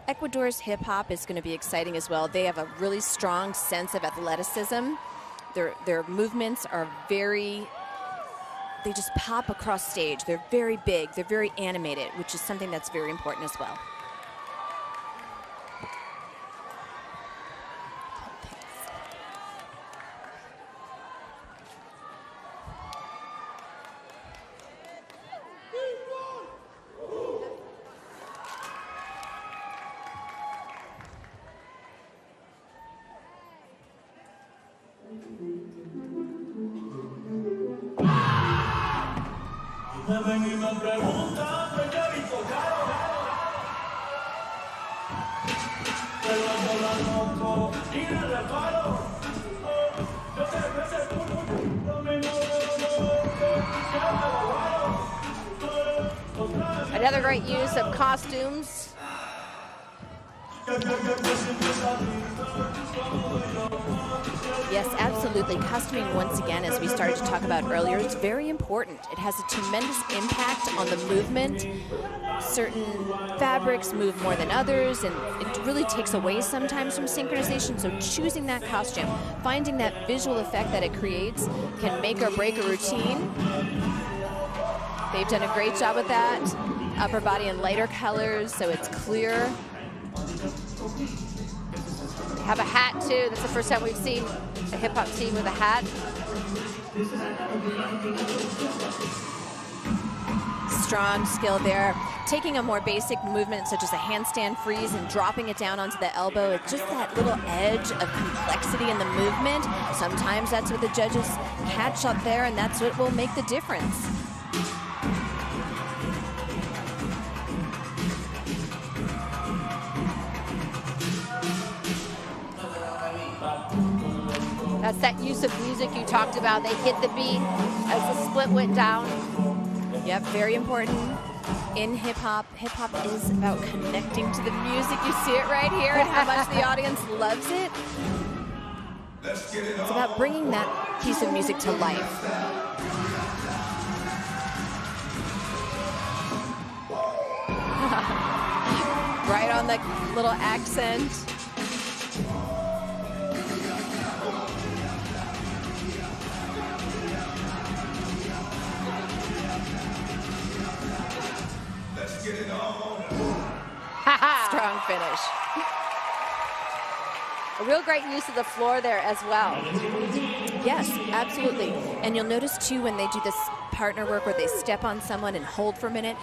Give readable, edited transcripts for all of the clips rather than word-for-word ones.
Ecuador's hip hop is going to be exciting as well. They have a really strong sense of athleticism. Their movements are they just pop across stage. They're very big, they're very animated, which is something that's very important as well. Another great use of costumes. Yes, absolutely. Costuming, once again, as we started to talk about earlier, it's very important. It has a tremendous impact on the movement. Certain fabrics move more than others, and it really takes away sometimes from synchronization. So choosing that costume, finding that visual effect that it creates, can make or break a routine. They've done a great job with that. Upper body in lighter colors, so it's clear. They have a hat too. That's the first time we've seen a hip hop team with a hat. Strong skill there. Taking a more basic movement such as a handstand freeze and dropping it down onto the elbow, it's just that little edge of complexity in the movement. Sometimes that's what the judges catch up there, and that's what will make the difference. That's that use of music you talked about. They hit the beat as the split went down. Yep, very important in hip hop. Hip hop is about connecting to the music. You see it right here and how much the audience loves it. It's about bringing that piece of music to life. Right on the little accent. Strong finish. A real great use of the floor there as well. Yes, absolutely. And you'll notice too when they do this partner work where they step on someone and hold for a minute,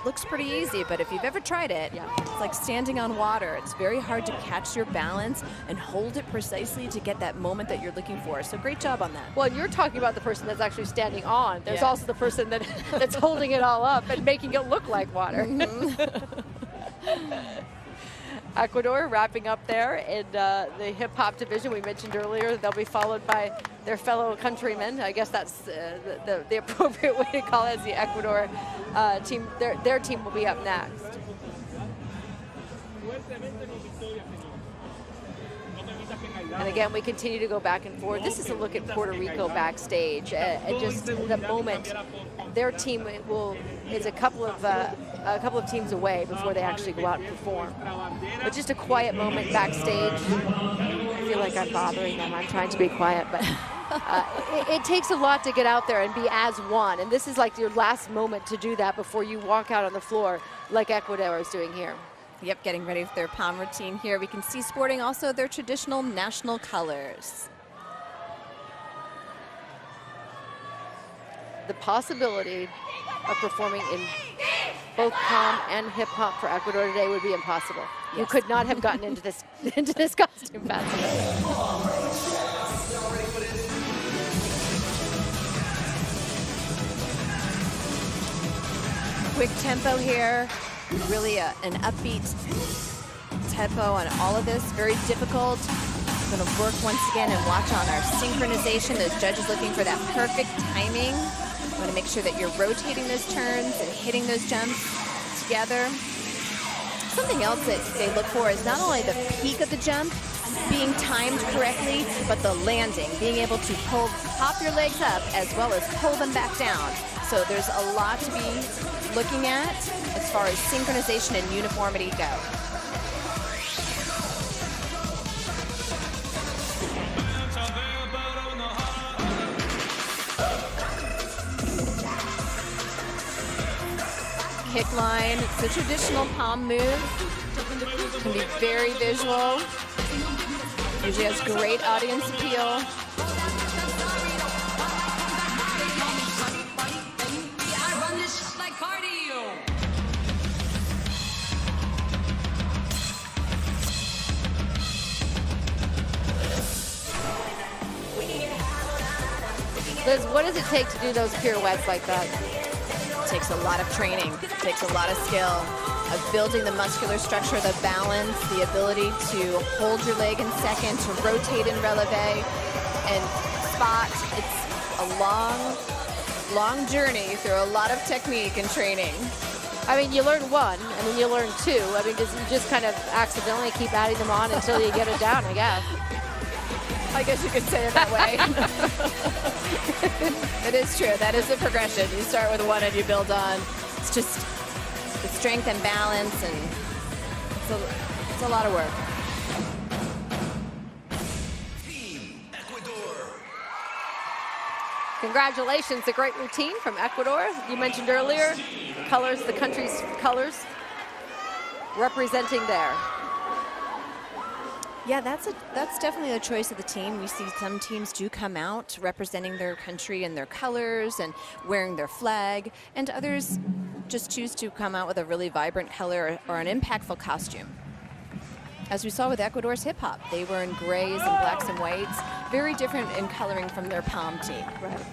looks pretty easy, but if you've ever tried it, it's like standing on water. It's very hard to catch your balance and hold it precisely to get that moment that you're looking for. So great job on that. Well, you're talking about the person that's actually standing on. There's also the person that's holding it all up and making it look like water. Ecuador wrapping up there in the hip-hop division. We mentioned earlier they'll be followed by their fellow countrymen. I guess that's the appropriate way to call it, as the Ecuador team. Their team will be up next. And again, we continue to go back and forth. This is a look at Puerto Rico backstage. And just the moment, their team is a couple of teams away before they actually go out and perform. But just a quiet moment backstage. I feel like I'm bothering them. I'm trying to be quiet, but it takes a lot to get out there and be as one. And this is like your last moment to do that before you walk out on the floor like Ecuador is doing here. Yep, getting ready for their palm routine here. We can see sporting also their traditional national colors. The possibility of performing in both palm and hip hop for Ecuador today would be impossible. Yes. You could not have gotten into this costume fast enough. Quick tempo here. Really an upbeat tempo on all of this. Very difficult. I'm going to work once again and watch on our synchronization. Those judges looking for that perfect timing. You want to make sure that you're rotating those turns and hitting those jumps together. Something else that they look for is not only the peak of the jump being timed correctly, but the landing, being able to pop your legs up as well as pull them back down. So there's a lot to be looking at as far as synchronization and uniformity go. hick line. It's a traditional palm move. Can be very visual. Usually has great audience appeal. Liz, what does it take to do those pirouettes like that? It takes a lot of training. It takes a lot of skill of building the muscular structure, the balance, the ability to hold your leg in second, to rotate in releve, and spot. It's a long, long journey through a lot of technique and training. I mean, you learn one, and then you learn two. I mean, you just kind of accidentally keep adding them on until you get it down, I guess. I guess you could say it that way. It is true. That is the progression. You start with one and you build on. It's just the strength and balance, and it's a lot of work. Team Ecuador. Congratulations, a great routine from Ecuador. You mentioned earlier, colors, the country's colors representing there. Yeah, that's definitely a choice of the team. We see some teams do come out representing their country in their colors and wearing their flag, and others just choose to come out with a really vibrant color or an impactful costume. As we saw with Ecuador's hip hop, they were in grays and blacks and whites, very different in coloring from their palm team. Right.